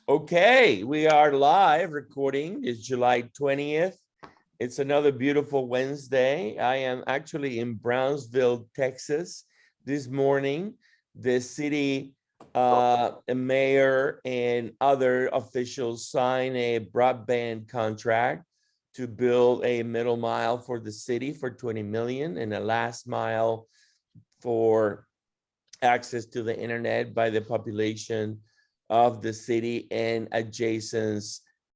Okay, we are live recording. It's July 20th. It's another beautiful Wednesday. I am actually in Brownsville, Texas this morning. The city mayor and other officials signed a broadband contract to build a middle mile for the city for 20 million and a last mile for access to the internet by the population of the city and adjacent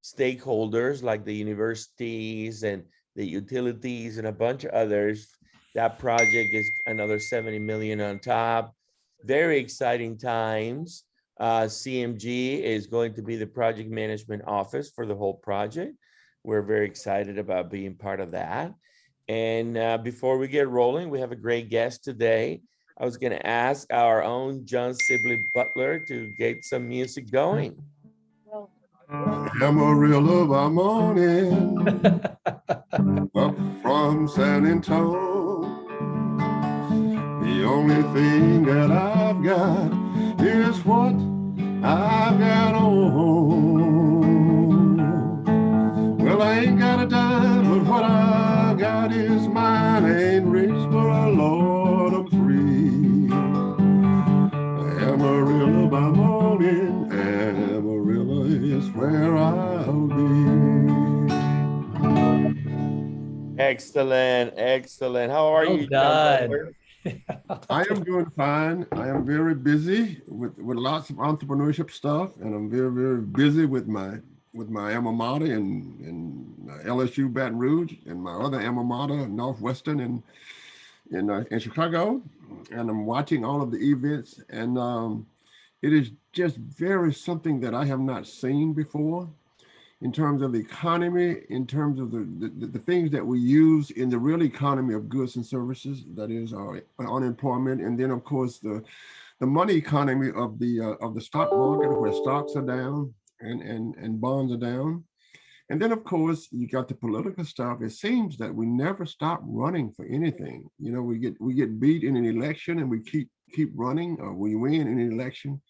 stakeholders like the universities and the utilities and a bunch of others. That project is another 70 million on top. Very exciting times. CMG is going to be the project management office for the whole project. We're very excited about being part of that. And before we get rolling, we have a great guest today. I was going to ask our own John Sibley Butler to get some music going. Amarillo by morning, up from San Antonio. The only thing that I've got is what I've got on. Well, I ain't got a dime, but what I got is mine. Ain't rich, but a Lord, I'm free. Amarillo by morning, Amarillo is where I'll be. Excellent, excellent. How are you, John Butler? I am doing fine. I am very busy with lots of entrepreneurship stuff, and I'm very, very busy with my alma mater in LSU Baton Rouge and my other alma mater Northwestern in Chicago, and I'm watching all of the events, and it is just very something that I have not seen before in terms of the economy, in terms of the things that we use in the real economy of goods and services, that is our unemployment, and then of course the money economy of the stock market, where stocks are down and bonds are down. And then, of course, you got the political stuff. It seems that we never stop running for anything. You know, we get beat in an election, and we keep running. Or we win in an election,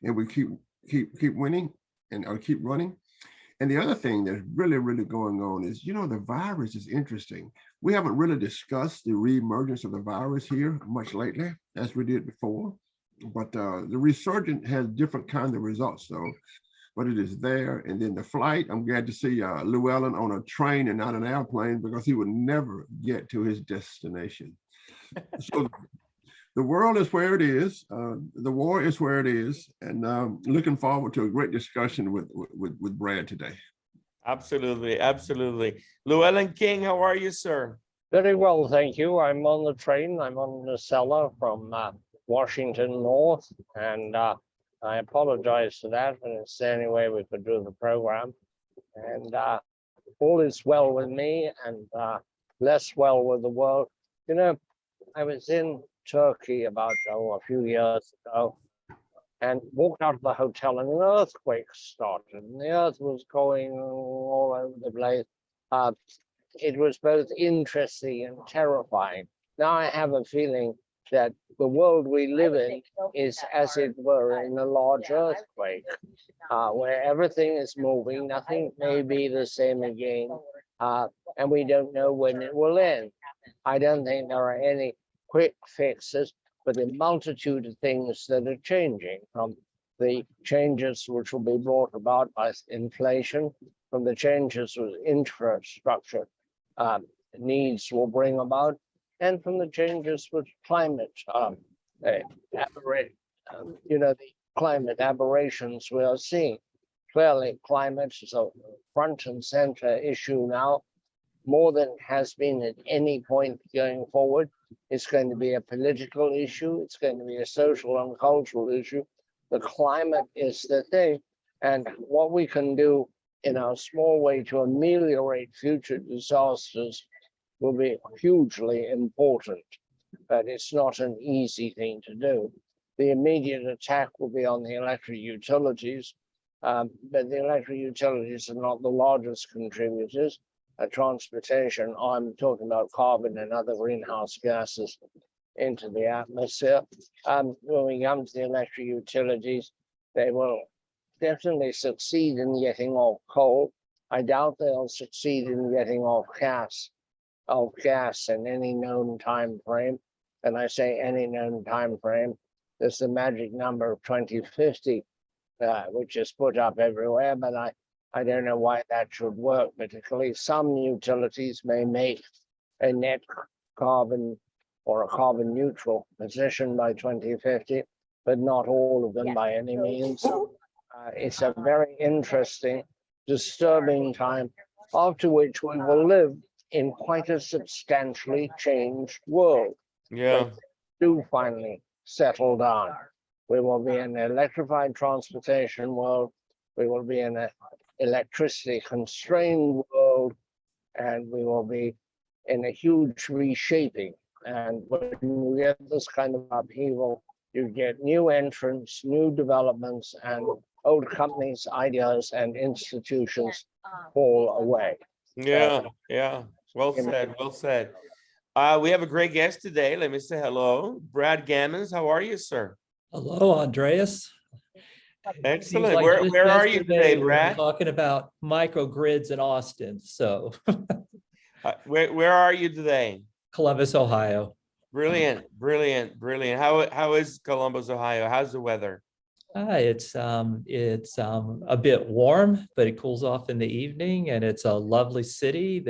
and we keep winning or keep running. And the other thing that's really, really going on is, you know, the virus is interesting. We haven't really discussed the reemergence of the virus here much lately, as we did before. But the resurgence has different kinds of results, though. But it is there. And then the flight, I'm glad to see Llewellyn on a train and not an airplane, because he would never get to his destination. So the world is where it is. The war is where it is. And looking forward to a great discussion with Brad today. Absolutely, absolutely. Llewellyn King, how are you, sir? Very well, thank you. I'm on the train. I'm on the cellar from Washington North, and I apologize for that, but it's the only way we could do the program. And all is well with me, and less well with the world. You know, I was in Turkey about a few years ago, and walked out of the hotel, and an earthquake started, and the earth was going all over the place. It was both interesting and terrifying. Now I have a feeling that the world we live in is, as it were, in a large earthquake, where everything is moving, nothing may be the same again, and we don't know when it will end. I don't think there are any quick fixes, but a multitude of things that are changing, from the changes which will be brought about by inflation, from the changes with infrastructure needs will bring about, and from the changes with climate the climate aberrations we are seeing. Clearly, climate is a front and center issue now, more than has been at any point going forward. It's going to be a political issue. It's going to be a social and cultural issue. The climate is the thing, and what we can do in our small way to ameliorate future disasters will be hugely important, but it's not an easy thing to do. The immediate attack will be on the electric utilities, but the electric utilities are not the largest contributors. Transportation, I'm talking about carbon and other greenhouse gases into the atmosphere. When we come to the electric utilities, they will definitely succeed in getting off coal. I doubt they'll succeed in getting off gas in any known time frame. And I say any known time frame, there's the magic number of 2050, which is put up everywhere, but I don't know why that should work. Particularly some utilities may make a net carbon or a carbon neutral position by 2050, but not all of them by any means. It's a very interesting, disturbing time, after which we will live in quite a substantially changed world. Yeah. Do finally settle down. We will be in an electrified transportation world. We will be in an electricity constrained world, and we will be in a huge reshaping. And when you get this kind of upheaval, you get new entrants, new developments, and old companies, ideas, and institutions fall away. Yeah. Yeah. Well said. Well said. We have a great guest today. Let me say hello. Brad Gammons. How are you, sir? Hello, Andreas. It seems Excellent. like Where are you yesterday today, we were Brad? talking about microgrids in Austin. So Where are you today? Columbus, Ohio. Brilliant, brilliant, brilliant. How is Columbus, Ohio? How's the weather? It's a bit warm, but it cools off in the evening, and it's a lovely city.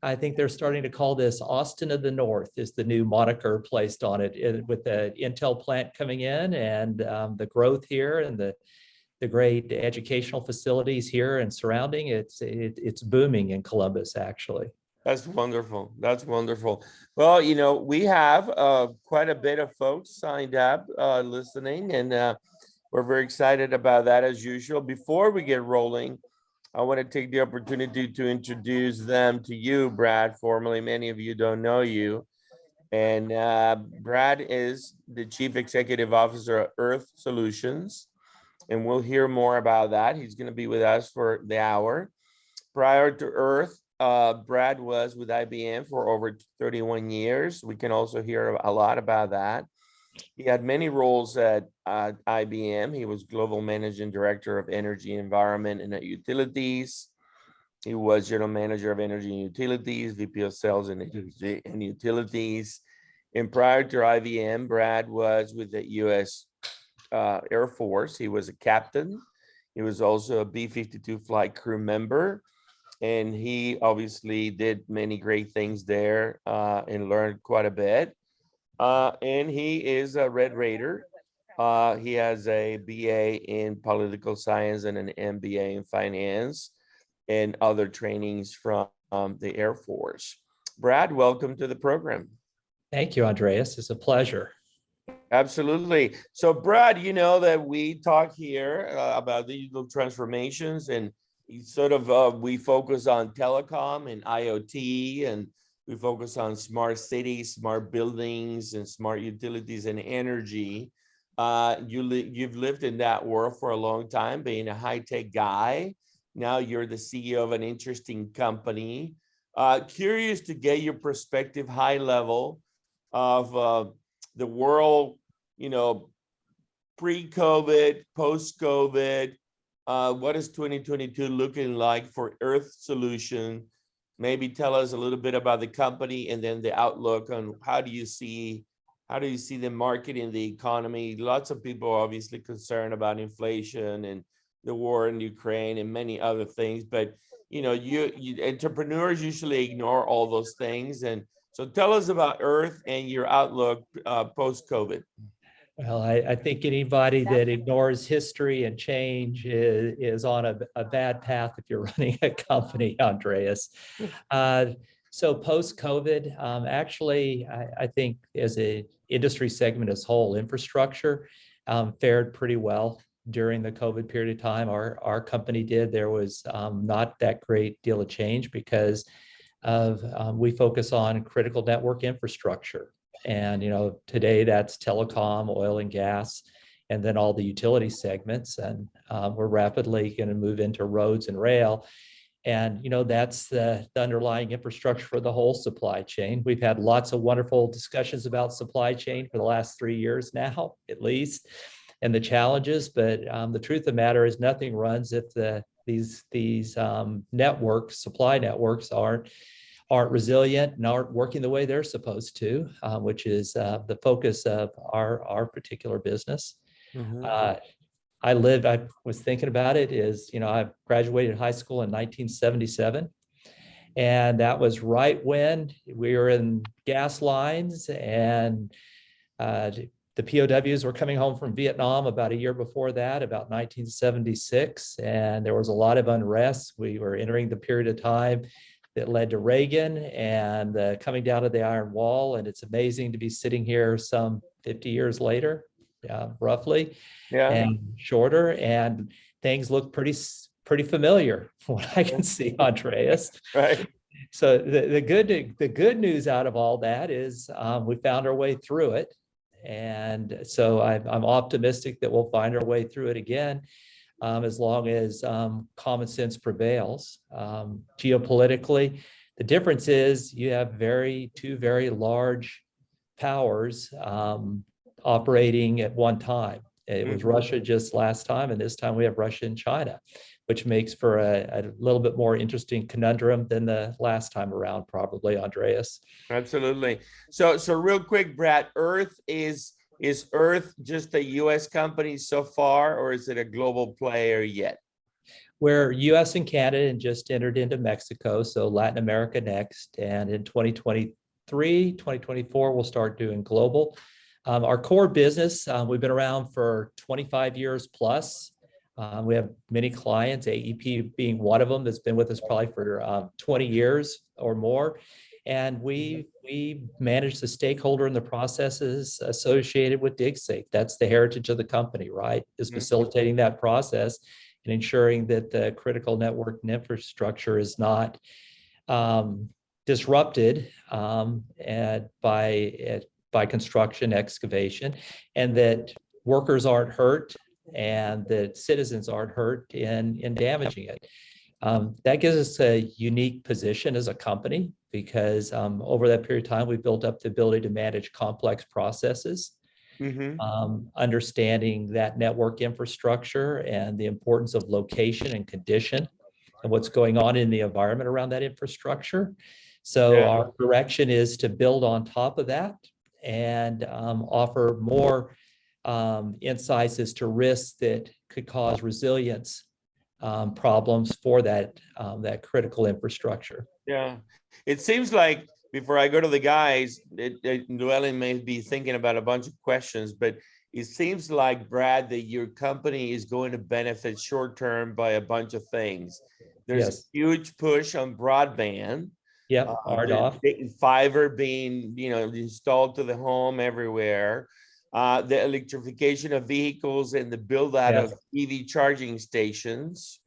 I think they're starting to call this Austin of the North is the new moniker placed on it, with the Intel plant coming in, and the growth here and the great educational facilities here and surrounding. It's booming in Columbus, actually. That's wonderful. That's wonderful. Well, we have quite a bit of folks signed up listening, and we're very excited about that as usual. Before we get rolling, I want to take the opportunity to introduce them to you, Brad, formally. Many of you don't know you. And Brad is the Chief Executive Officer of Irth Solutions, and we'll hear more about that. He's going to be with us for the hour. Prior to Irth, Brad was with IBM for over 31 years. We can also hear a lot about that. He had many roles at IBM. He was Global Managing Director of Energy, Environment, and Utilities. He was General Manager of Energy and Utilities, VP of Sales and Utilities. And prior to IBM, Brad was with the U.S. Air Force. He was a captain. He was also a B-52 flight crew member. And he obviously did many great things there and learned quite a bit. And he is a Red Raider. He has a BA in political science and an MBA in finance and other trainings from the Air Force. Brad, welcome to the program. Thank you, Andreas. It's a pleasure. Absolutely. So, Brad, you know that we talk here about digital transformations, and sort of we focus on telecom and IoT, and we focus on smart cities, smart buildings, and smart utilities and energy. You've lived in that world for a long time, being a high-tech guy. Now you're the CEO of an interesting company. Curious to get your perspective, high level, of the world, pre-COVID, post-COVID. What is 2022 looking like for Irth Solutions? Maybe tell us a little bit about the company and then the outlook on how do you see the market and the economy. Lots of people are obviously concerned about inflation and the war in Ukraine and many other things, but you entrepreneurs usually ignore all those things. And so tell us about Irth and your outlook post-COVID. Well, I think anybody that ignores history and change is on a bad path if you're running a company, Andreas. So post-COVID, actually, I think as an industry segment as whole, infrastructure fared pretty well during the COVID period of time. Our company did. There was not that great deal of change because of we focus on critical network infrastructure. And, today that's telecom, oil and gas, and then all the utility segments. And we're rapidly going to move into roads and rail. And, that's the underlying infrastructure for the whole supply chain. We've had lots of wonderful discussions about supply chain for the last 3 years now, at least. and the challenges. But the truth of the matter is nothing runs if these networks, supply networks aren't resilient and aren't working the way they're supposed to, which is the focus of our particular business. I was thinking about it is, I graduated high school in 1977. And that was right when we were in gas lines, and the POWs were coming home from Vietnam about a year before that, about 1976. And there was a lot of unrest. We were entering the period of time that led to Reagan and coming down to the Iron Wall. And it's amazing to be sitting here some 50 years later, roughly, and shorter. And things look pretty familiar from what I can see, Andreas. Right. So the good news out of all that is we found our way through it. And so I'm optimistic that we'll find our way through it again, as long as common sense prevails. Geopolitically, the difference is you have two very large powers operating at one time. It was Russia just last time, and this time we have Russia and China, which makes for a little bit more interesting conundrum than the last time around, probably, Andreas. Absolutely. So real quick, Brad, Irth is Irth just a US company so far, or is it a global player yet? We're US and Canada and just entered into Mexico, so Latin America next. And in 2023, 2024, we'll start doing global. Our core business, we've been around for 25 years plus. We have many clients, AEP being one of them, that's been with us probably for 20 years or more. And we manage the stakeholder and the processes associated with DigSafe. That's the heritage of the company, right? Is facilitating that process and ensuring that the critical network and infrastructure is not disrupted by construction, excavation, and that workers aren't hurt and that citizens aren't hurt in damaging it. That gives us a unique position as a company because over that period of time, we built up the ability to manage complex processes, understanding that network infrastructure and the importance of location and condition and what's going on in the environment around that infrastructure. So our direction is to build on top of that and offer more insights as to risks that could cause resilience problems for that critical infrastructure. Yeah, it seems like before I go to the guys, Llewellyn may be thinking about a bunch of questions, but it seems like, Brad, that your company is going to benefit short term by a bunch of things. There's a huge push on broadband. Yep, RDOF. Fiber being, installed to the home everywhere. The electrification of vehicles and the build out of EV charging stations.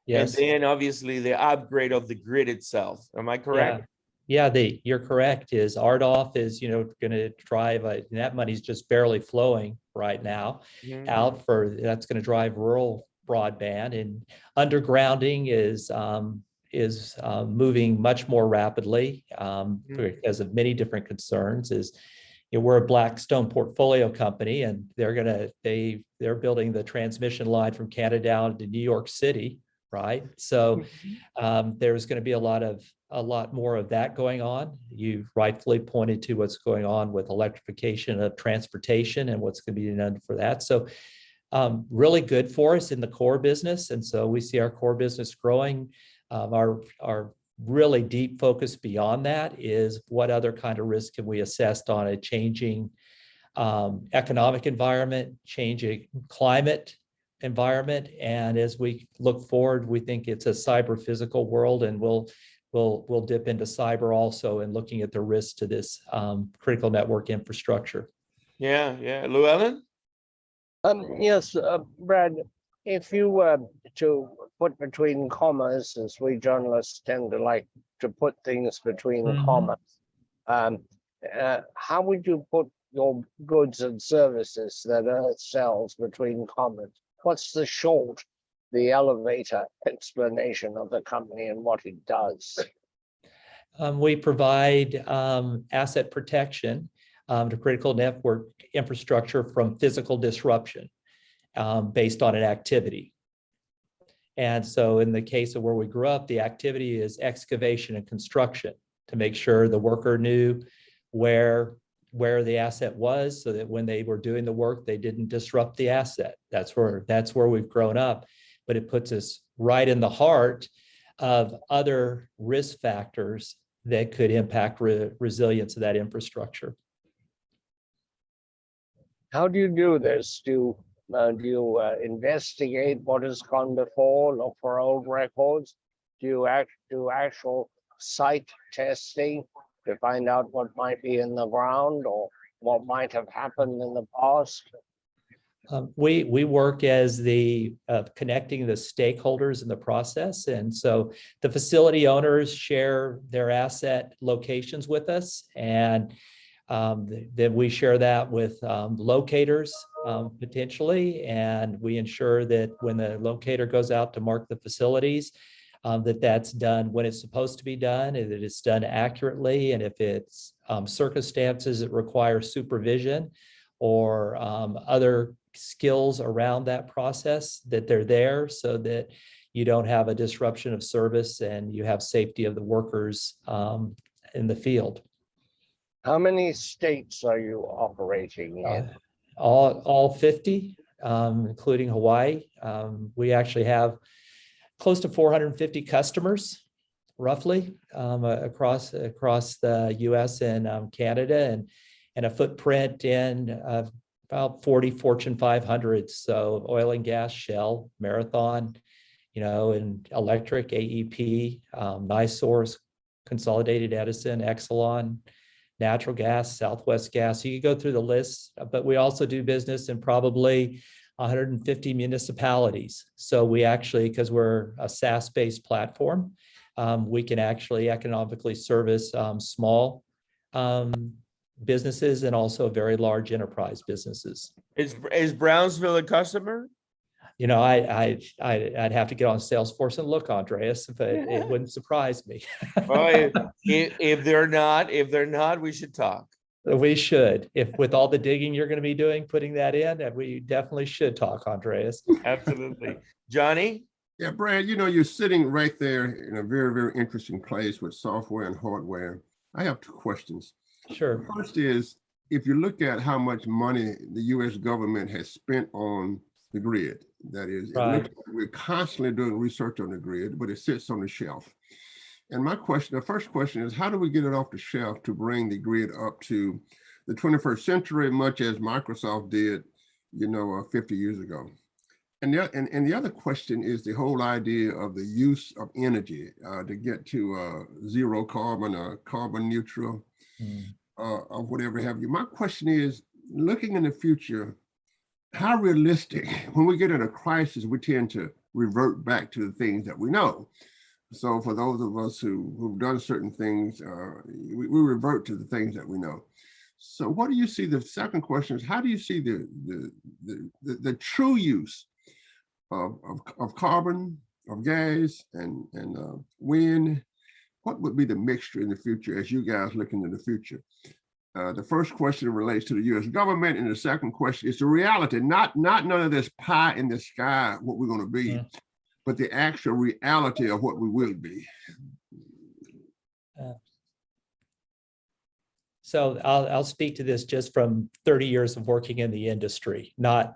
And then obviously the upgrade of the grid itself. Am I correct? Yeah, you're correct. Is RDOF is, going to drive, that money's just barely flowing right now out that's going to drive rural broadband, and undergrounding is moving much more rapidly because of many different concerns. We're a Blackstone portfolio company, and they're building the transmission line from Canada down to New York City, right? So there's going to be a lot more of that going on. You rightfully pointed to what's going on with electrification of transportation and what's going to be done for that. So really good for us in the core business, and so we see our core business growing. Our really deep focus beyond that is what other kind of risk can we assess on a changing economic environment, changing climate environment. And as we look forward, we think it's a cyber physical world, and we'll dip into cyber also and looking at the risks to this critical network infrastructure. Yeah. Llewellyn? Yes, Brad, if you were to put between commas, as we journalists tend to like to put things between commas, how would you put your goods and services that Earth sells between commas? What's the elevator explanation of the company and what it does? We provide asset protection to critical network infrastructure from physical disruption. based on an activity. And so in the case of where we grew up, the activity is excavation and construction to make sure the worker knew where the asset was, so that when they were doing the work, they didn't disrupt the asset. That's where we've grown up, but it puts us right in the heart of other risk factors that could impact resilience of that infrastructure. How do you do this? Do you investigate what has gone before, look for old records? Do you do actual site testing to find out what might be in the ground or what might have happened in the past? We work as the connecting the stakeholders in the process. And so the facility owners share their asset locations with us, and then we share that with locators potentially, and we ensure that when the locator goes out to mark the facilities, that's done when it's supposed to be done, and that it's done accurately. And if it's circumstances that require supervision or other skills around that process, that they're there so that you don't have a disruption of service and you have safety of the workers in the field. How many states are you operating in? All 50, including Hawaii. We actually have close to 450 customers, roughly, across the U.S. and Canada, and a footprint in about 40 Fortune 500s. So oil and gas, Shell, Marathon, and electric, AEP, NiSource, Consolidated Edison, Exelon, natural gas, Southwest Gas. You can go through the list, but we also do business in probably 150 municipalities. So we actually, because we're a SaaS-based platform, we can actually economically service small businesses and also very large enterprise businesses. Is Brownsville a customer? I'd have to get on Salesforce and look, Andreas, but it wouldn't surprise me. Well, if they're not, we should talk. We should. If with all the digging you're going to be doing, putting that in, we definitely should talk, Andreas. Absolutely. Johnny? Yeah, Brad, you're sitting right there in a very, very interesting place with software and hardware. I have two questions. Sure. The first is, if you look at how much money the U.S. government has spent on the grid, that is, Right. It looks like we're constantly doing research on the grid, but it sits on the shelf. And the first question is, how do we get it off the shelf to bring the grid up to the 21st century, much as Microsoft did, 50 years ago? And the other question is the whole idea of the use of energy to get to zero carbon or carbon neutral or whatever have you. My question is, looking in the future, how realistic, when we get in a crisis, we tend to revert back to the things that we know. So for those of us who've done certain things, we revert to the things that we know. So what do you see? The second question is, how do you see the true use of carbon, of gas, and wind? What would be the mixture in the future as you guys look into the future? The first question relates to the U.S. government, and the second question is the reality, not none of this pie in the sky, what we're going to be, but the actual reality of what we will be. So I'll speak to this just from 30 years of working in the industry, not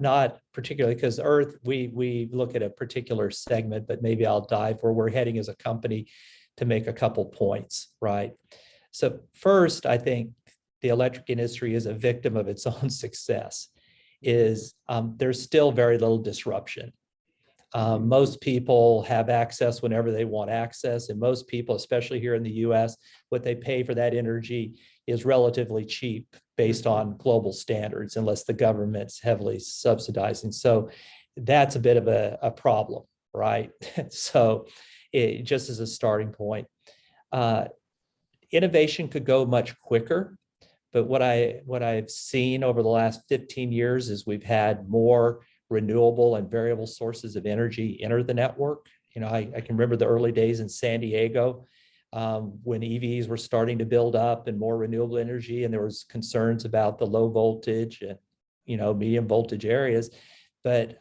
particularly because Earth, we look at a particular segment, but maybe I'll dive where we're heading as a company to make a couple points, right? So first, I think the electric industry is a victim of its own success. There's still very little disruption. Most people have access whenever they want access, and most people, especially here in the US, what they pay for that energy is relatively cheap based on global standards, unless the government's heavily subsidizing. So that's a bit of a problem, right? So just as a starting point, innovation could go much quicker. But what I've seen over the last 15 years is we've had more renewable and variable sources of energy enter the network. I can remember the early days in San Diego when EVs were starting to build up and more renewable energy, and there was concerns about the low voltage and medium voltage areas. but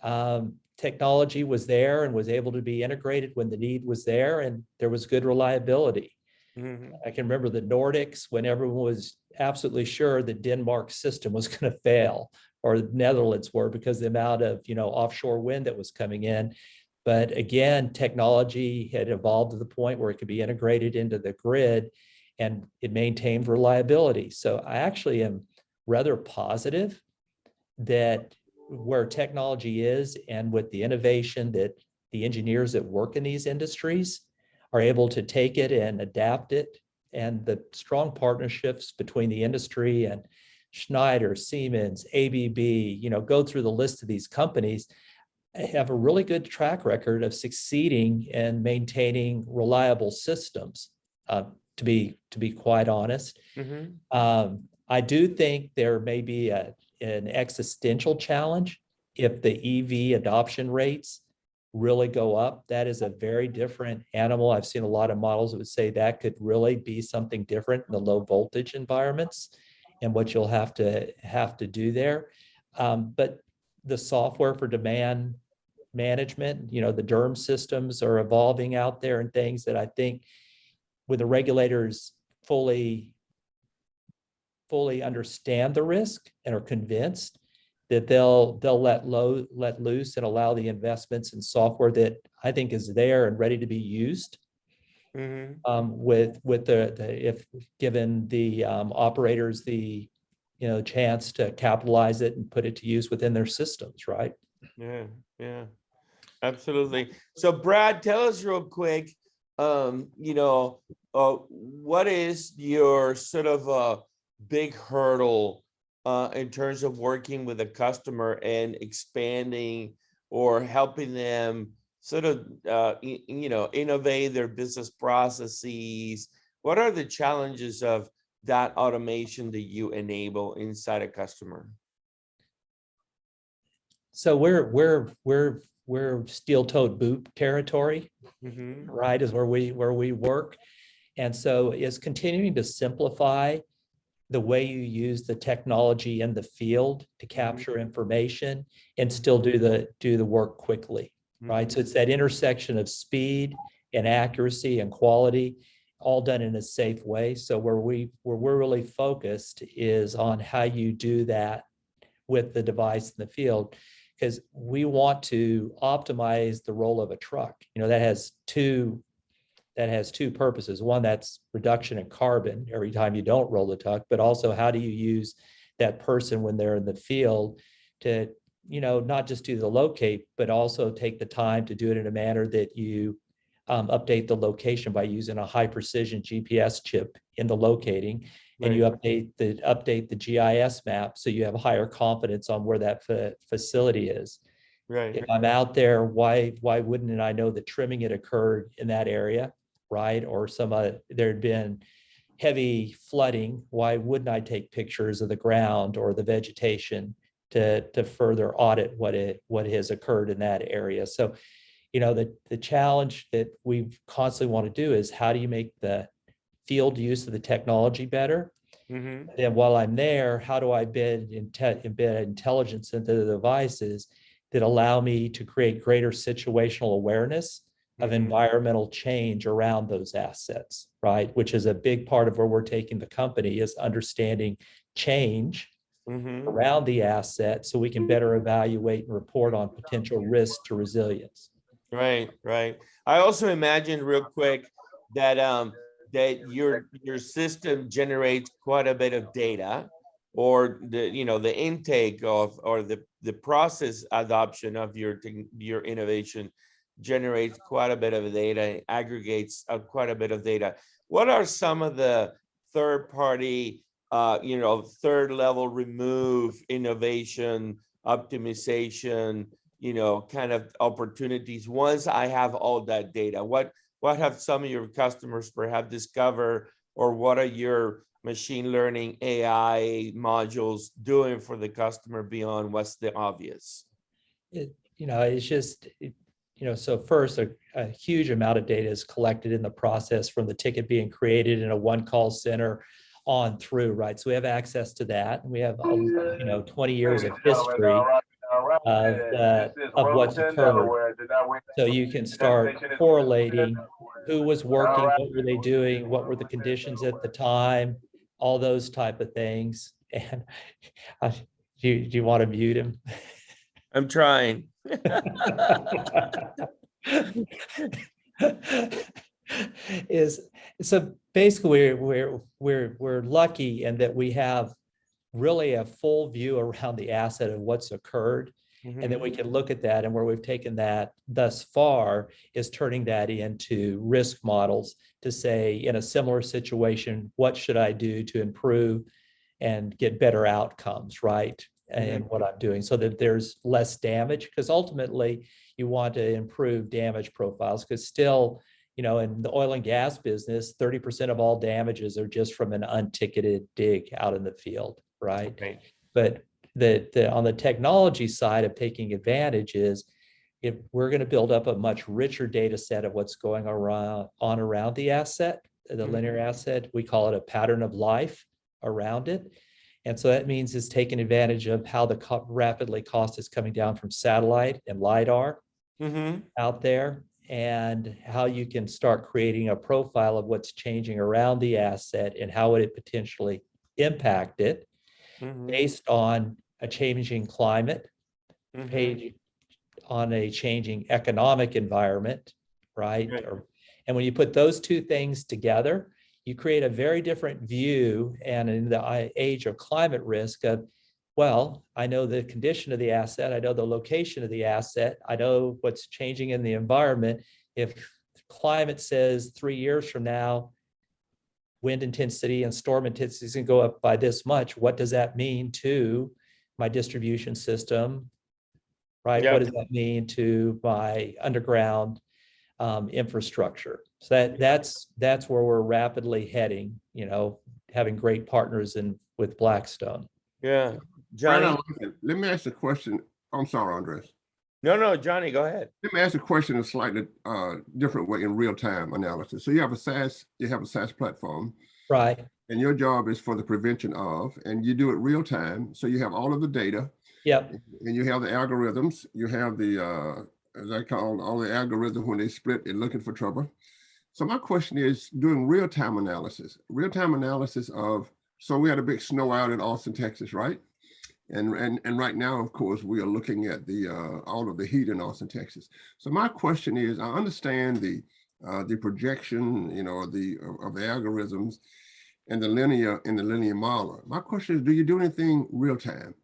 technology was there and was able to be integrated when the need was there, and there was good reliability. Mhm. I can remember the Nordics when everyone was absolutely sure that Denmark's system was going to fail, or the Netherlands were, because the amount of offshore wind that was coming in. But again, technology had evolved to the point where it could be integrated into the grid and it maintained reliability. So I actually am rather positive that where technology is and with the innovation that the engineers that work in these industries are able to take it and adapt it, and the strong partnerships between the industry and Schneider, Siemens, ABB, go through the list of these companies, have a really good track record of succeeding and maintaining reliable systems, to be quite honest. Mhm. I do think there may be an existential challenge if the EV adoption rates really go up. That is a very different animal. I've seen a lot of models that would say that could really be something different in the low voltage environments and what you'll have to do there. But the software for demand management, the DERM systems are evolving out there, and things that I think when the regulators fully understand the risk and are convinced that they'll let loose and allow the investments in software that I think is there and ready to be used, Mhm. with the if given the operators the chance to capitalize it and put it to use within their systems, right? Yeah, yeah, absolutely. So Brad, tell us real quick, what is your sort of big hurdle in terms of working with a customer and expanding or helping them sort of innovate their business processes? What are the challenges of that automation that you enable inside a customer? So we're steel-toed boot territory, Mhm. right? Is where we work. And so it's continuing to simplify the way you use the technology in the field to capture information and still do the work quickly, right? So it's that intersection of speed and accuracy and quality, all done in a safe way. So where we're really focused is on how you do that with the device in the field, because we want to optimize the role of a truck. That has two purposes. One, that's reduction in carbon every time you don't roll the truck, but also how do you use that person when they're in the field to, not just do the locate, but also take the time to do it in a manner that you update the location by using a high precision GPS chip in the locating, and you update the GIS map so you have higher confidence on where that facility is. Right. If I'm out there, why wouldn't I know that trimming had occurred in that area, right? Or there had been heavy flooding. Why wouldn't I take pictures of the ground or the vegetation to further audit what has occurred in that area? So, the challenge that we constantly want to do is how do you make the field use of the technology better? Mhm. And while I'm there, how do I embed intelligence into the devices that allow me to create greater situational awareness of environmental change around those assets, right? Which is a big part of where we're taking the company, is understanding change around the asset so we can better evaluate and report on potential risks to resilience. Right, right. I also imagine real quick that that your system generates quite a bit of data, or the intake of, or the process adoption of your innovation generates quite a bit of data, aggregates quite a bit of data. What are some of the third party, third level remove innovation optimization, kind of opportunities once I have all that data? What have some of your customers perhaps discovered, or what are your machine learning AI modules doing for the customer beyond what's the obvious? It's just, so first, a huge amount of data is collected in the process from the ticket being created in a one call center on through, right? So we have access to that. And we have, 20 years of history of what's occurred. So you can start correlating who was working, what were they doing, what were the conditions at the time, all those type of things. And do you want to mute him? I'm trying. Is so basically we're lucky in that we have really a full view around the asset of what's occurred. And then we can look at that, and where we've taken that thus far is turning that into risk models to say, in a similar situation, what should I do to improve and get better outcomes, right? And what I'm doing so that there's less damage, because ultimately you want to improve damage profiles, because still, you know, in the oil and gas business, 30% of all damages are just from an unticketed dig out in the field, right? Right. But on the technology side of taking advantage is, if we're going to build up a much richer data set of what's going around the asset, the linear asset, we call it a pattern of life around it. And so that means it's taking advantage of how the rapidly cost is coming down from satellite and LiDAR out there, and how you can start creating a profile of what's changing around the asset and how would it potentially impact it based on a changing climate, on a changing economic environment, right? And when you put those two things together, you create a very different view. And in the age of climate risk of, well, I know the condition of the asset, I know the location of the asset, I know what's changing in the environment. If climate says 3 years from now, wind intensity and storm intensity is going to go up by this much, what does that mean to my distribution system, right? What does that mean to my underground infrastructure? So that's where we're rapidly heading, you know, having great partners with Blackstone. Yeah. Johnny? Let me ask a question. I'm sorry, Andres. No, Johnny, go ahead. Let me ask a question in a slightly different way, in real-time analysis. So you have a SaaS platform. Right. And your job is for the prevention of, and you do it real time. So you have all of the data. Yep. And you have the algorithms. You have the, as I call all the algorithms when they split and looking for trouble. So my question is, doing real-time analysis of, so we had a big snow out in Austin, Texas, right? And right now, of course, we are looking at the all of the heat in Austin, Texas. So my question is, I understand the projection, you know, of the algorithms and the linear modeler. My question is, do you do anything real time?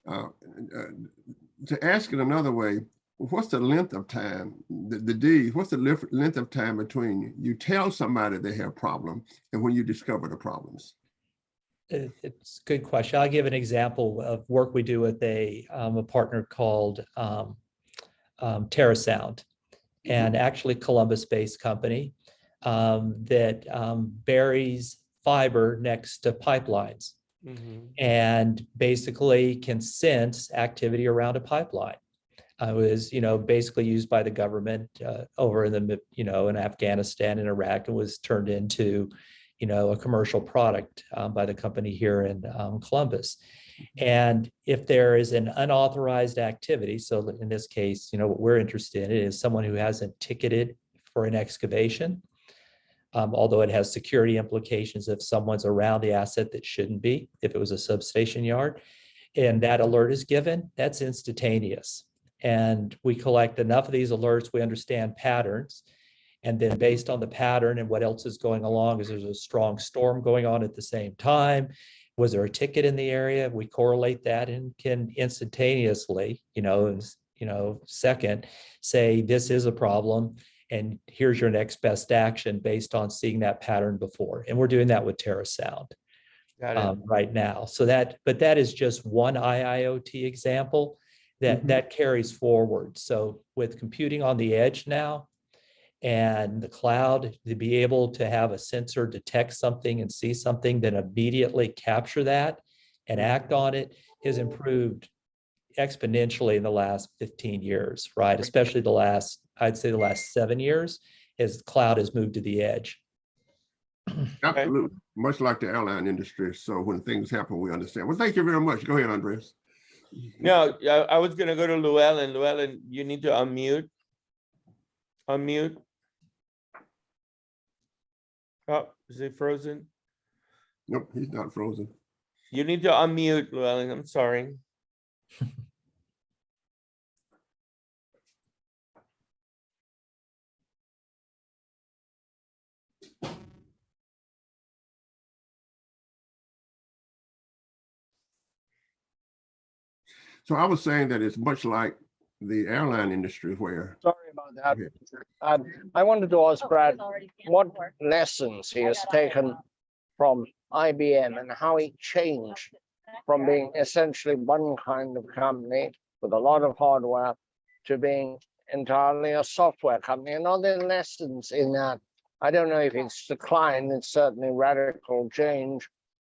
To ask it another way, what's the length of time? What's the length of time between you tell somebody they have a problem and when you discover the problems? It's a good question. I'll give an example of work we do with a partner called TerraSound, and actually Columbus-based company that buries fiber next to pipelines and basically can sense activity around a pipeline. It was, you know, basically used by the government over in the, you know, in Afghanistan and Iraq, and was turned into, you know, a commercial product by the company here in Columbus. And if there is an unauthorized activity, so in this case, you know, what we're interested in is someone who hasn't ticketed for an excavation, although it has security implications if someone's around the asset that shouldn't be, if it was a substation yard, and that alert is given, that's instantaneous. And we collect enough of these alerts, we understand patterns. And then based on the pattern and what else is going along, is there's a strong storm going on at the same time? Was there a ticket in the area? We correlate that and can instantaneously, second, say this is a problem and here's your next best action based on seeing that pattern before. And we're doing that with TerraSound right now. So but that is just one IIoT example that carries forward. So with computing on the edge now, and the cloud, to be able to have a sensor detect something and see something, then immediately capture that and act on it, has improved exponentially in the last 15 years, right? Especially I'd say the last 7 years, as the cloud has moved to the edge. Absolutely, much like the airline industry. So when things happen, we understand. Well, thank you very much. Go ahead, Andres. No, I was gonna go to Llewellyn. Llewellyn, you need to unmute. Unmute. Oh, is he frozen? Nope, he's not frozen. You need to unmute, Llewellyn. I'm sorry. So I was saying that it's much like the airline industry where. Sorry about that. Okay. I wanted to ask Brad what lessons he has taken from IBM and how it changed from being essentially one kind of company with a lot of hardware to being entirely a software company. And are there lessons in that? I don't know if it's decline, it's certainly radical change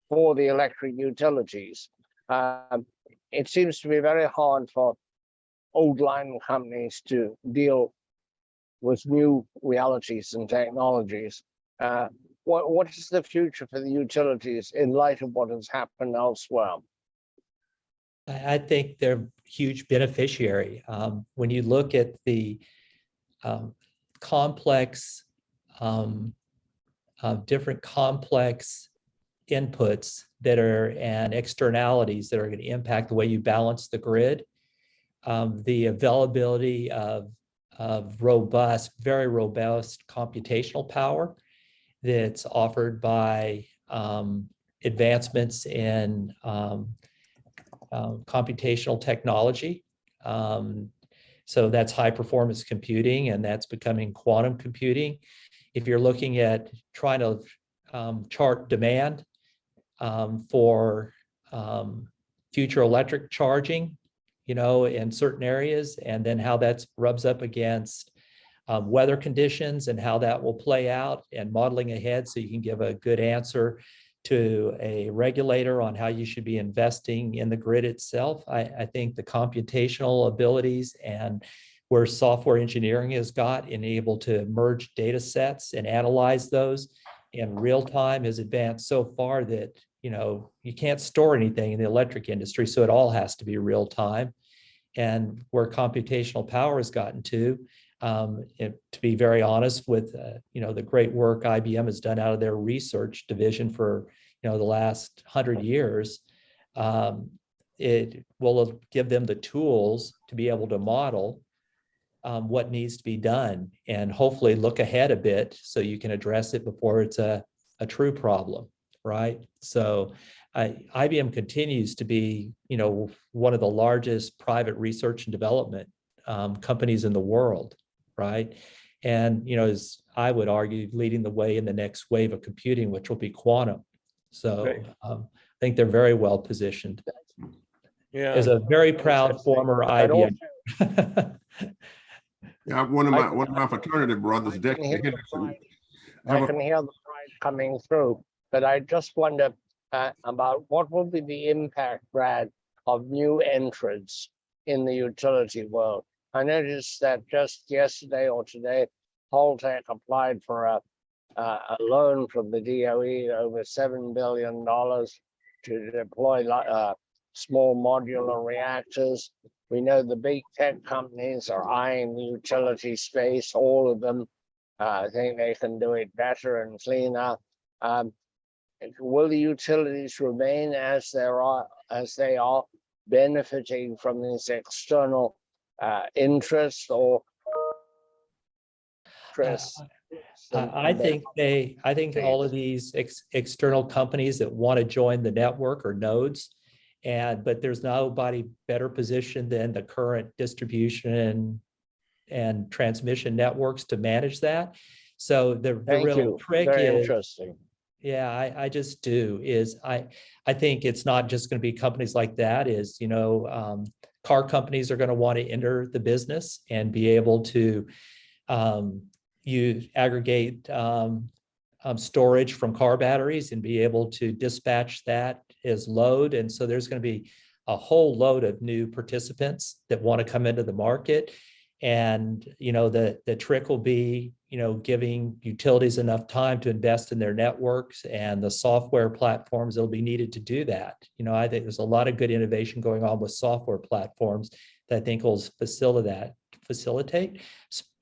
for the electric utilities. It seems to be very hard for old line companies to deal with new realities and technologies. What is the future for the utilities in light of what has happened elsewhere? I think they're a huge beneficiary. When you look at the complex, different complex inputs that are and externalities that are going to impact the way you balance the grid, the availability of robust, very robust computational power that's offered by advancements in computational technology. So that's high performance computing, and that's becoming quantum computing. If you're looking at trying to chart demand for future electric charging, in certain areas, and then how that rubs up against weather conditions and how that will play out, and modeling ahead so you can give a good answer to a regulator on how you should be investing in the grid itself. I think the computational abilities and where software engineering has got and able to merge data sets and analyze those in real time has advanced so far that you can't store anything in the electric industry, so it all has to be real time. And where computational power has gotten to be very honest with the great work IBM has done out of their research division for the last 100 years, it will give them the tools to be able to model what needs to be done and hopefully look ahead a bit so you can address it before it's a true problem, right? So IBM continues to be one of the largest private research and development companies in the world, right? And as I would argue, leading the way in the next wave of computing, which will be quantum. So I think they're very well positioned. Yeah. As a very proud former IBM. Yeah, one of my fraternity brothers, Dexter Henderson. I can hear the pride coming through, but I just wonder about what will be the impact, Brad, of new entrants in the utility world. I noticed that just yesterday or today, Holtec applied for a loan from the DOE over $7 billion to deploy small modular reactors. We know the big tech companies are eyeing the utility space, all of them. I think they can do it better and cleaner. Will the utilities remain as they are, benefiting from this external interest or interest? I think all of these external companies that want to join the network are nodes, but there's nobody better positioned than the current distribution and transmission networks to manage that. So the real trick is interesting. Yeah, I just do is I think it's not just going to be companies like that. Car companies are going to want to enter the business and be able to aggregate storage from car batteries and be able to dispatch that as load. And so there's going to be a whole load of new participants that want to come into the market. And the trick will be giving utilities enough time to invest in their networks and the software platforms that'll be needed to do that. I think there's a lot of good innovation going on with software platforms that I think will facilitate.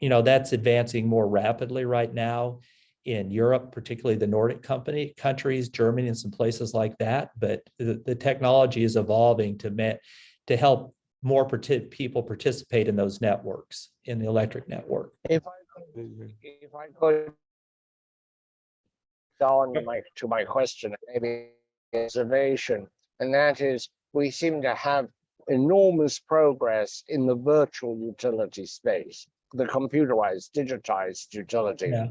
That's advancing more rapidly right now in Europe, particularly the Nordic countries, Germany, and some places like that. But the technology is evolving to help more people participate in those networks, in the electric network. If I could go on to my question, maybe observation, and that is we seem to have enormous progress in the virtual utility space, the computerized, digitized utility. Yeah.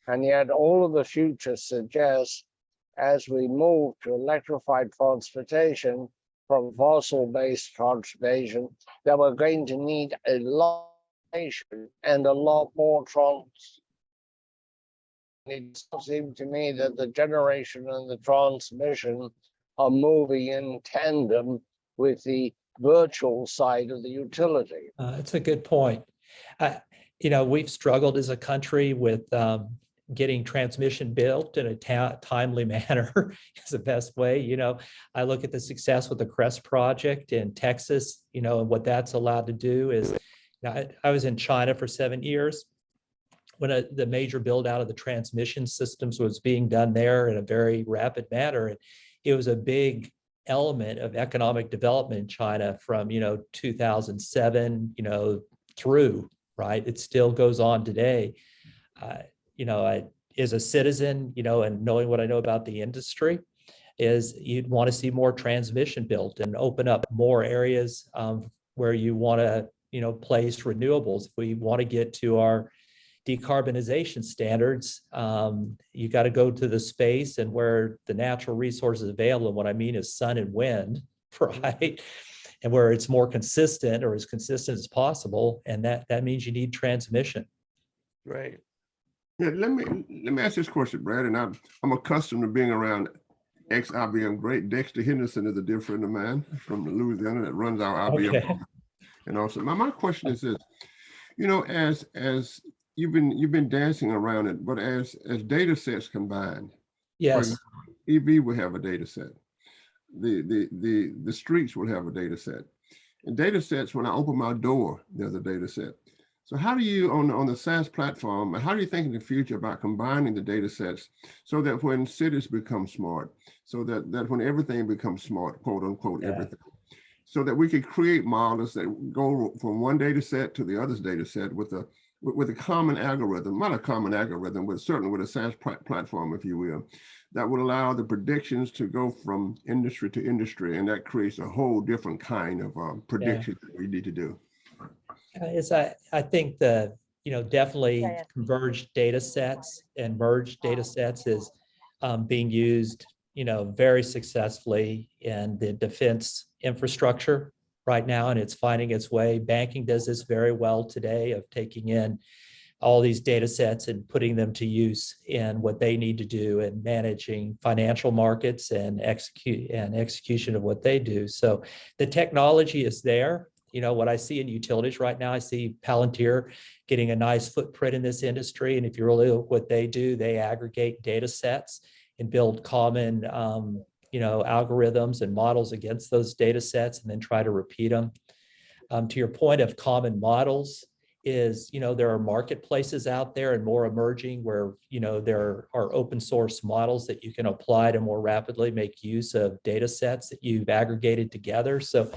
And yet all of the future suggests as we move to electrified transportation from fossil-based transportation, that we're going to need a lot and a lot more It seems to me that the generation and the transmission are moving in tandem with the virtual side of the utility. That's a good point. We've struggled as a country with getting transmission built in a timely manner is the best way. I look at the success with the CREST project in Texas, and what that's allowed to do is, I was in China for 7 years when the major build out of the transmission systems was being done there in a very rapid manner. And it was a big element of economic development in China from, 2007, through, right? It still goes on today. I, as a citizen, and knowing what I know about the industry, is you'd want to see more transmission built and open up more areas where you want to, place renewables. If we want to get to our decarbonization standards, you got to go to the space and where the natural resources available. And what I mean is sun and wind, right? And where it's more consistent or as consistent as possible. And that means you need transmission. Right. Yeah, let me ask this question, Brad. And I'm accustomed to being around ex-IBM great. Dexter Henderson is a dear friend of mine from Louisiana that runs our IBM. Okay. And also, my question is this: as you've been dancing around it, but as data sets combined, Yes. EV will have a data set. The streets will have a data set. And data sets, when I open my door, there's a data set. So how do you, on the SaaS platform, how do you think in the future about combining the data sets so that when cities become smart, so that when everything becomes smart, quote unquote, everything, so that we could create models that go from one data set to the other data set with a common algorithm, not a common algorithm, but certainly with a SaaS platform, if you will, that would allow the predictions to go from industry to industry, and that creates a whole different kind of predictions that we need to do. I think definitely converged data sets and merged data sets is being used, very successfully in the defense infrastructure right now, and it's finding its way. Banking does this very well today of taking in all these data sets and putting them to use in what they need to do and managing financial markets and execution of what they do. So the technology is there. What I see in utilities right now, I see Palantir getting a nice footprint in this industry. And if you really look what they do, they aggregate data sets and build common, algorithms and models against those data sets and then try to repeat them. To your point of common models is, there are marketplaces out there and more emerging where, there are open source models that you can apply to more rapidly make use of data sets that you've aggregated together. So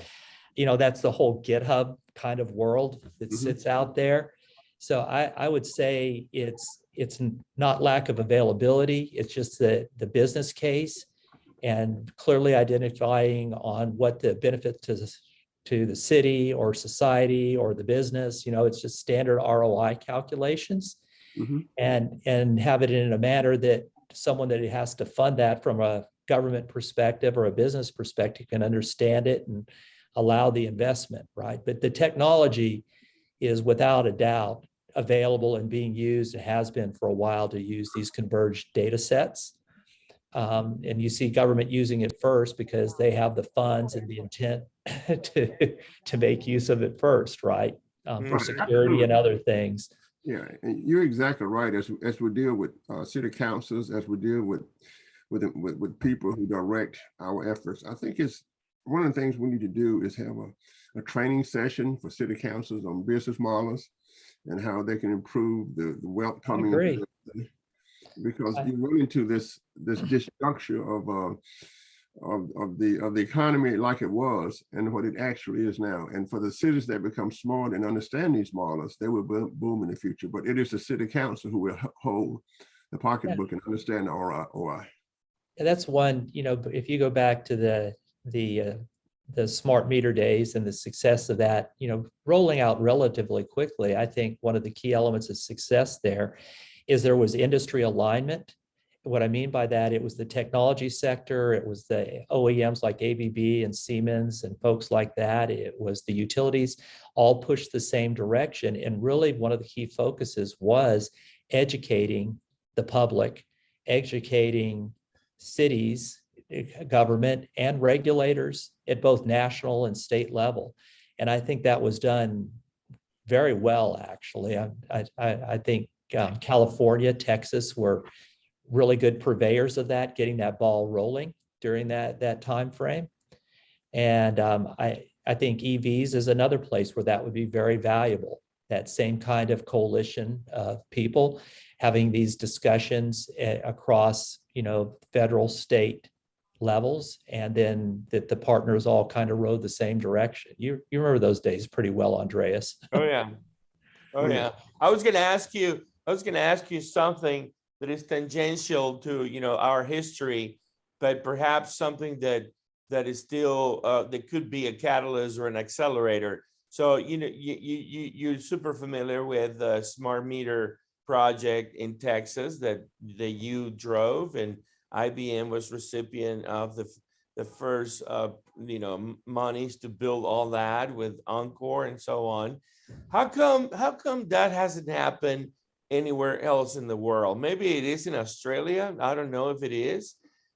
that's the whole GitHub kind of world that sits out there. So I would say it's not lack of availability. It's just the business case and clearly identifying on what the benefit to the city or society or the business. It's just standard ROI calculations, and have it in a manner that someone that has to fund that from a government perspective or a business perspective can understand it and allow the investment, right? But the technology is without a doubt available and being used and has been for a while to use these converged data sets. And you see government using it first because they have the funds and the intent to make use of it first, right? For Mhm. security and other things. Yeah, and you're exactly right. As we deal with city councils, as we deal with people who direct our efforts, I think it's one of the things we need to do is have a training session for city councils on business models and how they can improve the wealth I coming agree. into the, because you run into this disjuncture of the economy like it was and what it actually is now. And for the cities that become smart and understand these models, they will boom in the future. But it is the city council who will hold the pocketbook and understand the ROI. And that's one, if you go back to the smart meter days and the success of that, rolling out relatively quickly, I think one of the key elements of success there was industry alignment. What I mean by that, it was the technology sector, it was the OEMs like ABB and Siemens and folks like that, it was the utilities, all pushed the same direction. And really one of the key focuses was educating the public, educating cities, government, and regulators at both national and state level. And I think that was done very well, actually. I think California, Texas were really good purveyors of that, getting that ball rolling during that time frame. And I think EVs is another place where that would be very valuable. That same kind of coalition of people having these discussions across, federal, state levels, and then that the partners all kind of rode the same direction. You remember those days pretty well, Andreas. Oh yeah. Oh yeah. I was going to ask you something that is tangential to, our history, but perhaps something that is still that could be a catalyst or an accelerator. So, you're super familiar with the smart meter project in Texas that you drove, and IBM was recipient of the first monies to build all that with Encore and so on. How come that hasn't happened anywhere else in the world? Maybe it is in Australia. I don't know if it is,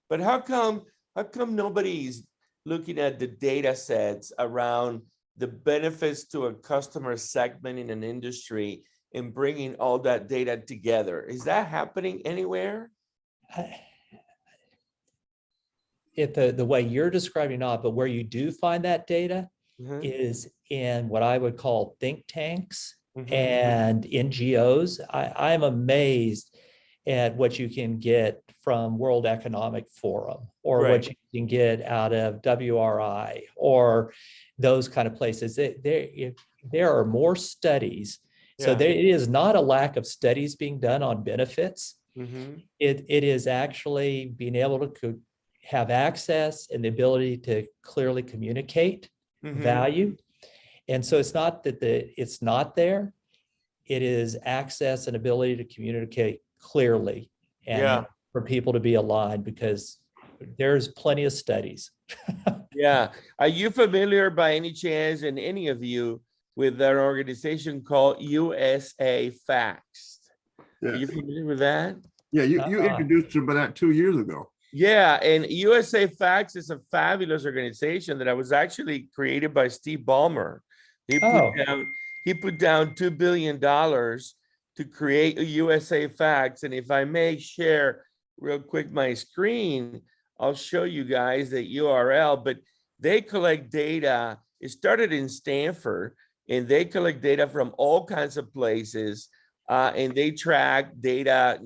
but how come nobody's looking at the data sets around the benefits to a customer segment in an industry and bringing all that data together? Is that happening anywhere? If the way you're describing, not, but where you do find that data is in what I would call think tanks and NGOs. I'm amazed at what you can get from World Economic Forum or what you can get out of WRI or those kind of places. There are more studies. So it is not a lack of studies being done on benefits. It is actually being able to have access and the ability to clearly communicate value. And so it's not that it's not there. It is access and ability to communicate clearly and for people to be aligned, because there's plenty of studies. Yeah. Are you familiar by any chance, and any of you, with an organization called USA Facts? Yeah. Are you familiar with that? Yeah, you introduced them that 2 years ago. Yeah, and USA Facts is a fabulous organization that I was actually created by Steve Ballmer. He put down $2 billion to create a USA Facts. And if I may share real quick my screen, I'll show you guys the URL, but they collect data. It started in Stanford, and they collect data from all kinds of places, and they track data,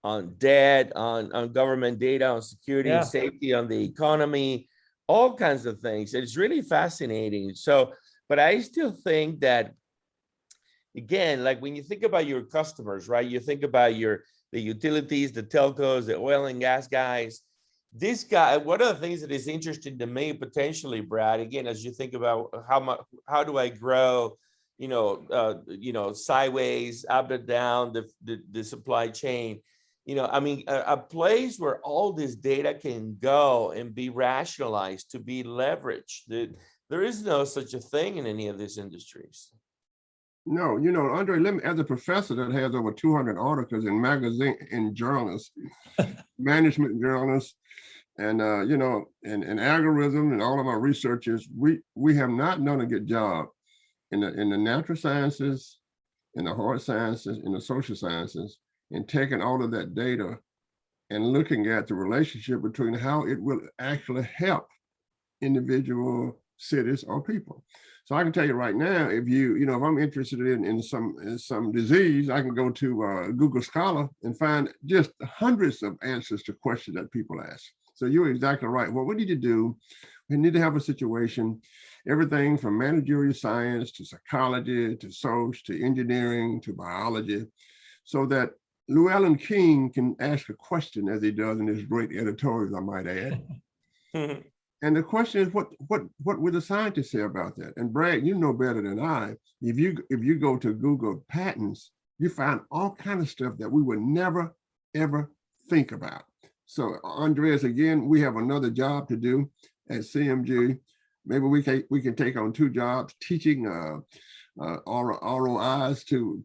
on debt, on government data, on security and safety, on the economy, all kinds of things. It's really fascinating. So, but I still think that, again, like when you think about your customers, right? You think about the utilities, the telcos, the oil and gas guys. This guy, one of the things that is interesting to me potentially, Brad, again, as you think about how do I grow, sideways, up and down the supply chain. A place where all this data can go and be rationalized, to be leveraged. There is no such a thing in any of these industries. No, Andre, as a professor that has over 200 articles in magazine, in journals, management journals, And you know, in algorithm and all of our researchers, we have not done a good job in the natural sciences, in the hard sciences, in the social sciences, in taking all of that data and looking at the relationship between how it will actually help individual cities or people. So I can tell you right now, if if I'm interested in some disease, I can go to Google Scholar and find just hundreds of answers to questions that people ask. So you're exactly right. What we need to do, we need to have a situation, everything from managerial science to psychology to social to engineering to biology, so that Llewellyn King can ask a question as he does in his great editorials, I might add. And the question is, what would the scientists say about that? And Brad, you know better than I. If you go to Google patents, you find all kind of stuff that we would never ever think about. So Andreas, again, we have another job to do at CMG. Maybe we can take on 2 jobs, teaching ROIs to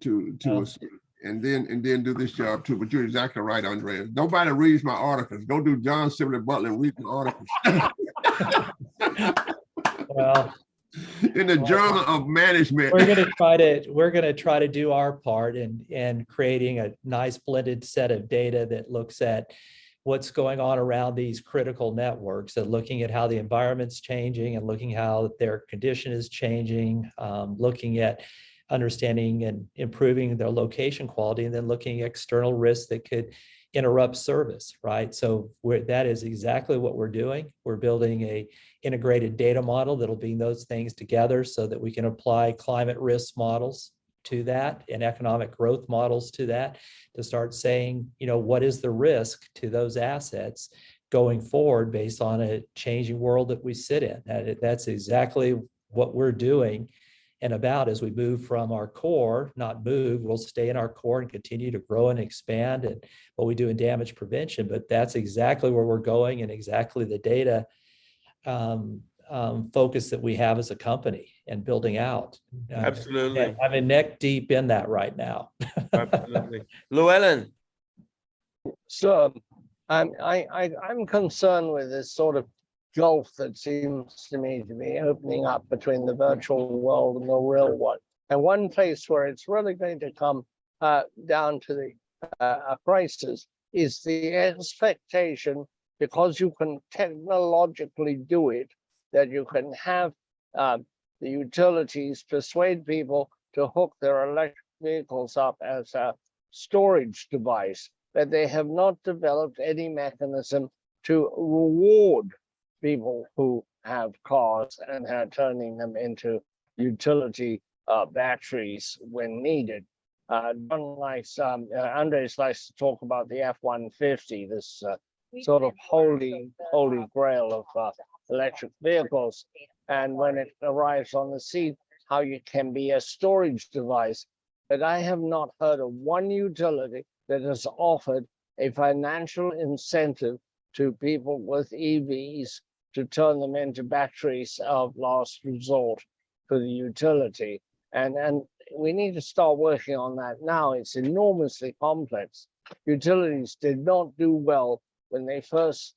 and then do this job too. But you're exactly right, Andreas. Nobody reads my articles. Go do John Sibley Butler and read the articles. Well, in the Journal of Management. we're going to try to do our part in creating a nice blended set of data that looks at what's going on around these critical networks, and looking at how the environment's changing and looking how their condition is changing, looking at understanding and improving their location quality, and then looking at external risks that could interrupt service, right? So that is exactly what we're doing. We're building a integrated data model that'll bring those things together so that we can apply climate risk models to that and economic growth models to that, to start saying, what is the risk to those assets going forward based on a changing world that we sit in. That's exactly what we're doing and about as we move from our core, not move, we'll stay in our core and continue to grow and expand and what we do in damage prevention. But that's exactly where we're going and exactly the data focus that we have as a company and building out. Absolutely. I'm neck deep in that right now. Absolutely. Llewellyn. So I'm concerned with this sort of gulf that seems to me to be opening up between the virtual world and the real one. And one place where it's really going to come down to the a crisis is the expectation, because you can technologically do it, that you can have the utilities persuade people to hook their electric vehicles up as a storage device, but they have not developed any mechanism to reward people who have cars and are turning them into utility batteries when needed. Andres likes to talk about the F-150, this sort of holy grail of electric vehicles. And when it arrives on the scene, how you can be a storage device. But I have not heard of one utility that has offered a financial incentive to people with EVs to turn them into batteries of last resort for the utility. And we need to start working on that now. It's enormously complex. Utilities did not do well when they first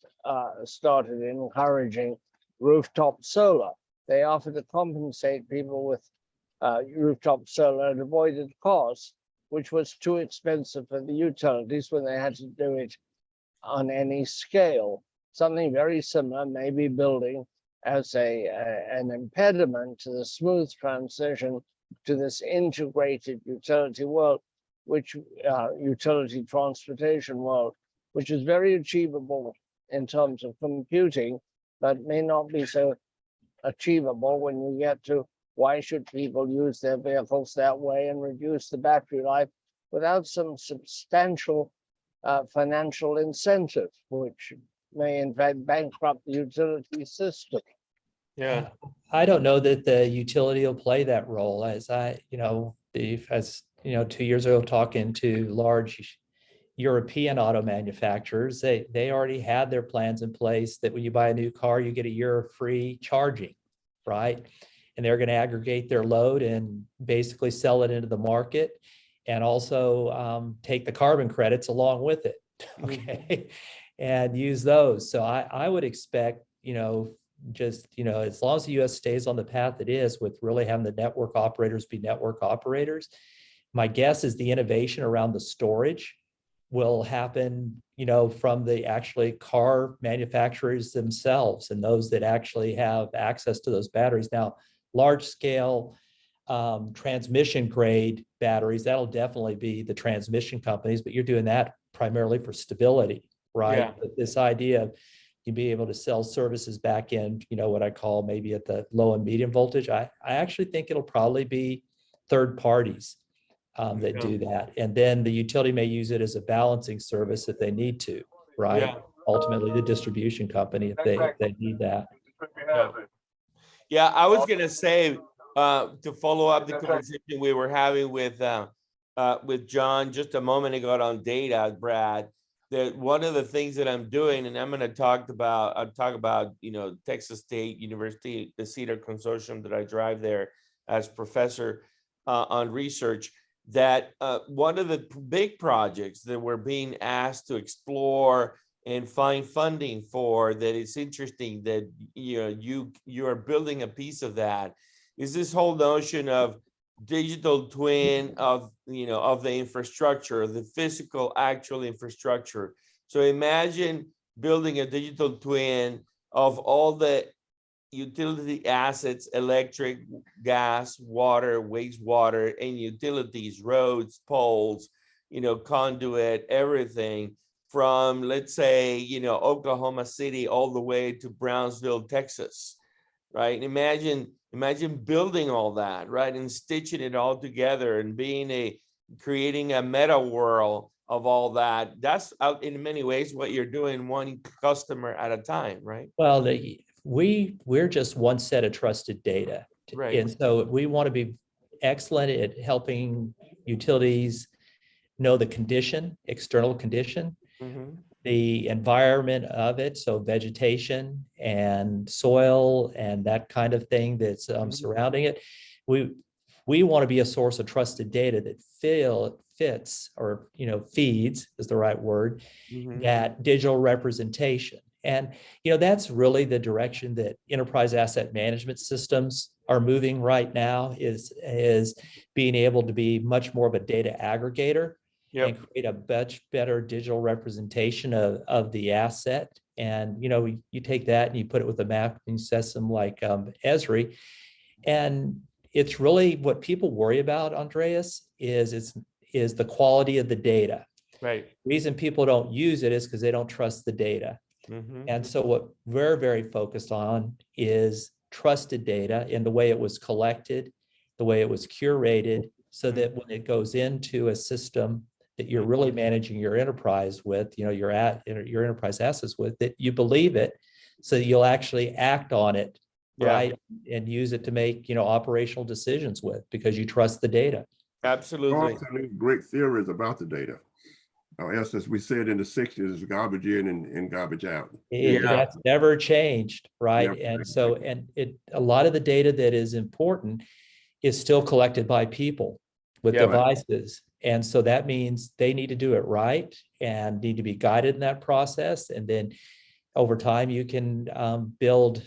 started encouraging rooftop solar. They offered to compensate people with rooftop solar at avoided costs, which was too expensive for the utilities when they had to do it on any scale. Something very similar may be building as an impediment to the smooth transition to this integrated utility world, which utility transportation world, which is very achievable in terms of computing, but may not be so achievable when you get to why should people use their vehicles that way and reduce the battery life without some substantial financial incentive, which may in fact bankrupt the utility system. Yeah. I don't know that the utility will play that role. As 2 years ago, talking to large European auto manufacturers, they already had their plans in place that when you buy a new car, you get a year of free charging, right? And they're going to aggregate their load and basically sell it into the market, and also take the carbon credits along with it. Okay. and use those. So I would expect, just, as long as the US stays on the path it is with really having the network operators be network operators, my guess is the innovation around the storage will happen, from the actually car manufacturers themselves and those that actually have access to those batteries. Now, large scale transmission grade batteries, that'll definitely be the transmission companies, but you're doing that primarily for stability, right? Yeah. But this idea of you be able to sell services back in, what I call maybe at the low and medium voltage, I actually think it'll probably be third parties that do that. And then the utility may use it as a balancing service if they need to, right? Yeah. Ultimately, the distribution company, if they need that. Yeah, I was gonna say, to follow up the conversation we were having with John just a moment ago on data, Brad, that one of the things that I'm doing, and I'm gonna talk about, Texas State University, the Cedar Consortium that I drive there as professor on research, that one of the big projects that we're being asked to explore and find funding for, that it's interesting that you are building a piece of that, is this whole notion of digital twin of the infrastructure, the physical actual infrastructure. So imagine building a digital twin of all the utility assets, electric, gas, water, wastewater, and utilities, roads, poles, conduit, everything from, let's say, Oklahoma City all the way to Brownsville, Texas, right? Imagine building all that, right? And stitching it all together and creating a meta world of all that. That's in many ways what you're doing, one customer at a time, right? Well, we're just one set of trusted data. Right. And so we want to be excellent at helping utilities know the condition, external condition, the environment of it, so vegetation and soil and that kind of thing that's surrounding it. We want to be a source of trusted data that fits or feeds is the right word, that digital representation. And that's really the direction that enterprise asset management systems are moving right now, is being able to be much more of a data aggregator. Yep. And create a much better digital representation of the asset. And you take that and you put it with a mapping system like Esri, and it's really what people worry about, Andreas, is the quality of the data. Right. The reason people don't use it is because they don't trust the data. And so what we're very focused on is trusted data in the way it was collected, the way it was curated, so that when it goes into a system that you're really managing your enterprise with, your enterprise assets with, that you believe it, so that you'll actually act on it, right? And use it to make, operational decisions with, because you trust the data. Absolutely. Great theories about the data. As we said in the 60s, garbage in and garbage out. That's never changed, right? Yep. And so, a lot of the data that is important is still collected by people with devices. And so that means they need to do it right and need to be guided in that process. And then over time, you can build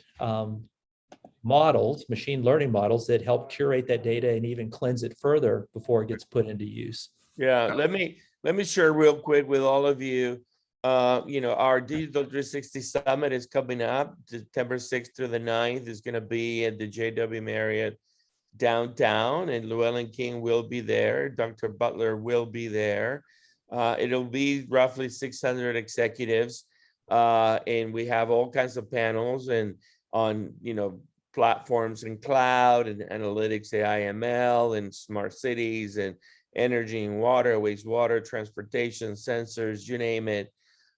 models, machine learning models, that help curate that data and even cleanse it further before it gets put into use. Yeah, let me share real quick with all of you. Our Digital 360 Summit is coming up September 6th through the 9th. Is going to be at the JW Marriott downtown, and Llewellyn King will be there. Dr. Butler will be there. It'll be roughly 600 executives, and we have all kinds of panels and on platforms in cloud and analytics, AI, ML, and smart cities, and energy and water, wastewater, transportation, sensors, you name it.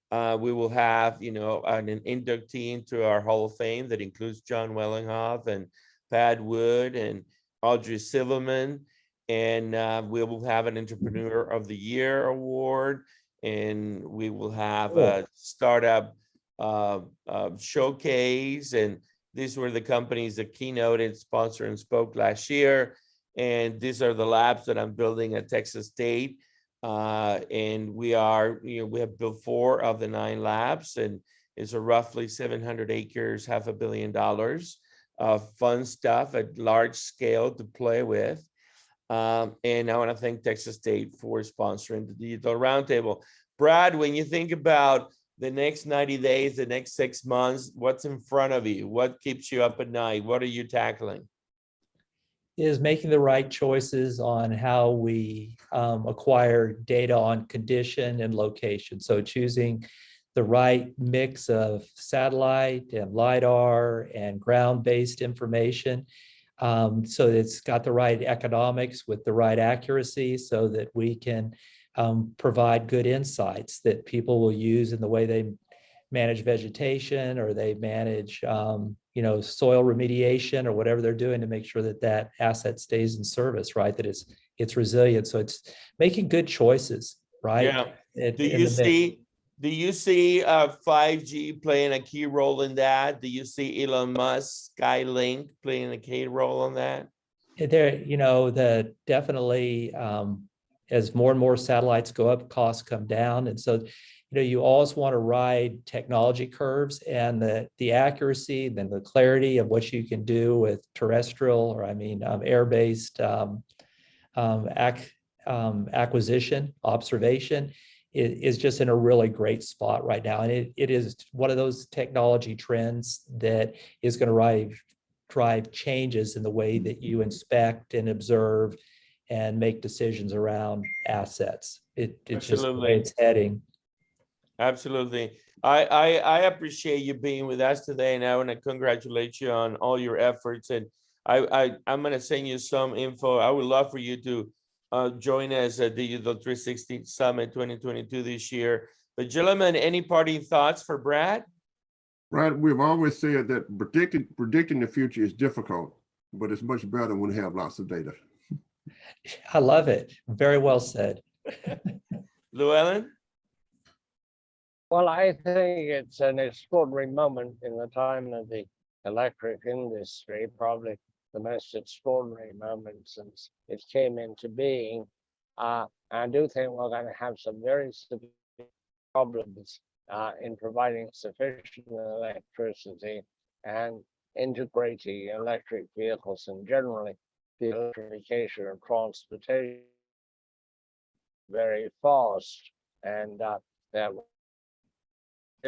We will have an inductee into our Hall of Fame that includes John Wellinghoff and Pat Wood and Audrey Silverman, and we will have an Entrepreneur of the Year award, and we will have a startup showcase, and these were the companies that keynoted, sponsored, and spoke last year, and these are the labs that I'm building at Texas State. And we have built 4 of the 9 labs, and it's a roughly 700 acres, $500 million of fun stuff at large scale to play with. And I want to thank Texas State for sponsoring the Digital Roundtable. Brad, when you think about the next 90 days, the next 6 months, what's in front of you? What keeps you up at night? What are you tackling? Is making the right choices on how we acquire data on condition and location. So choosing the right mix of satellite and LiDAR and ground-based information. So it's got the right economics with the right accuracy so that we can provide good insights that people will use in the way they manage vegetation, or they manage soil remediation, or whatever they're doing to make sure that that asset stays in service, right? That it's resilient. So it's making good choices, right? Yeah. Do you see 5G playing a key role in that? Do you see Elon Musk Skylink playing a key role in that? There, definitely as more and more satellites go up, costs come down, and so you always want to ride technology curves, and the accuracy, then the clarity of what you can do with terrestrial, or air-based acquisition, observation is just in a really great spot right now. And it is one of those technology trends that is going to drive changes in the way that you inspect and observe and make decisions around assets. It's just the way it's heading. Absolutely. I appreciate you being with us today, and I want to congratulate you on all your efforts. And I'm going to send you some info. I would love for you to join us at Digital 360 Summit 2022 this year. But gentlemen, any parting thoughts for Brad? Brad, we've always said that predicting the future is difficult, but it's much better when we have lots of data. I love it. Very well said. Llewellyn? Well, I think it's an extraordinary moment in the time of the electric industry, probably the most extraordinary moment since it came into being. I do think we're going to have some very severe problems in providing sufficient electricity and integrating electric vehicles, and generally the electrification of transportation very fast, and that very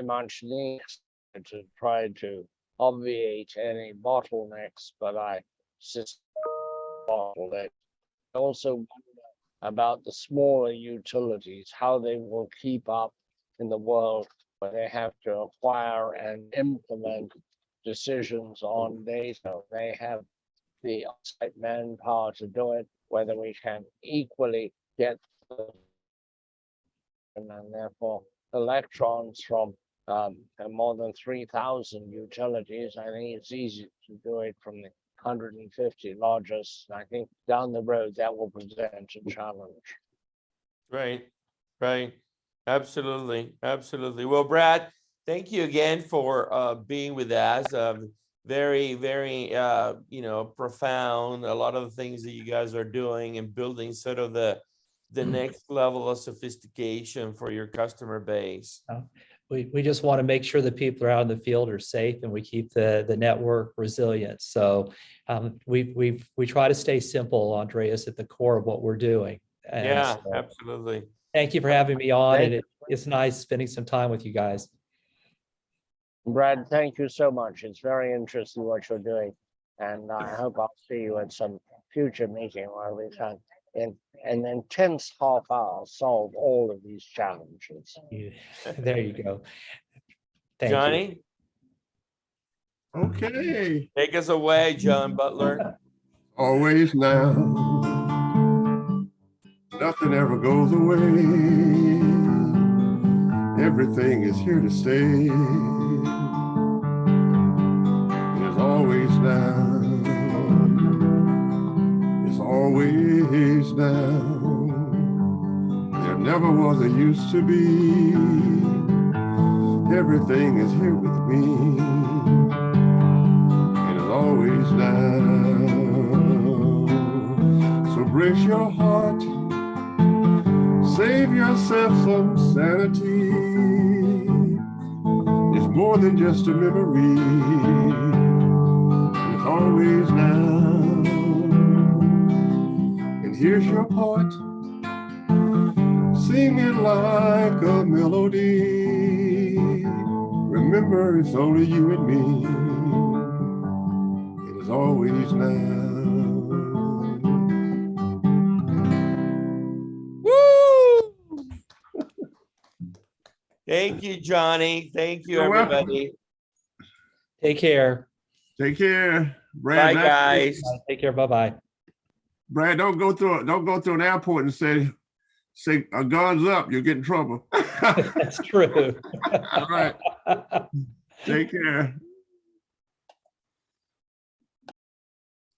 much needs to try to obviate any bottlenecks, but I suspect bottlenecks. I also wonder about the smaller utilities, how they will keep up in the world where they have to acquire and implement decisions on data. They have the on-site manpower to do it, whether we can equally get and therefore electrons from more than 3,000 utilities. I think it's easy to do it from the 150 largest. I think down the road that will present a challenge. Right. Absolutely. Well, Brad, thank you again for being with us. Very, very, profound. A lot of the things that you guys are doing and building sort of the next level of sophistication for your customer base. We just want to make sure that people are out in the field are safe, and we keep the network resilient. So we try to stay simple, Andreas, at the core of what we're doing. And yeah, so, absolutely. thank you for having me on, and it's nice spending some time with you guys. Brad, thank you so much. It's very interesting what you're doing, and I hope I'll see you at some future meeting where we can, in an intense half hour, solve all of these challenges. There you go. Thank Johnny? You. Okay. Take us away, John Butler. Always now. Nothing ever goes away. Everything is here to stay. There's always now. It's always now. There never was a used to be. Everything is here with me. And it's always now. So brace your heart. Save yourself some sanity. It's more than just a memory. It's always now. And here's your part. Sing it like a melody. Remember, it's only you and me. It is always now. Woo! Thank you, Johnny. Thank you, You're welcome. everybody. Take care. Take care, Brad. Bye, guys. Take care. Bye-bye. Brad, don't go through an airport and say guns up. You'll get in trouble. That's true. All right. Take care.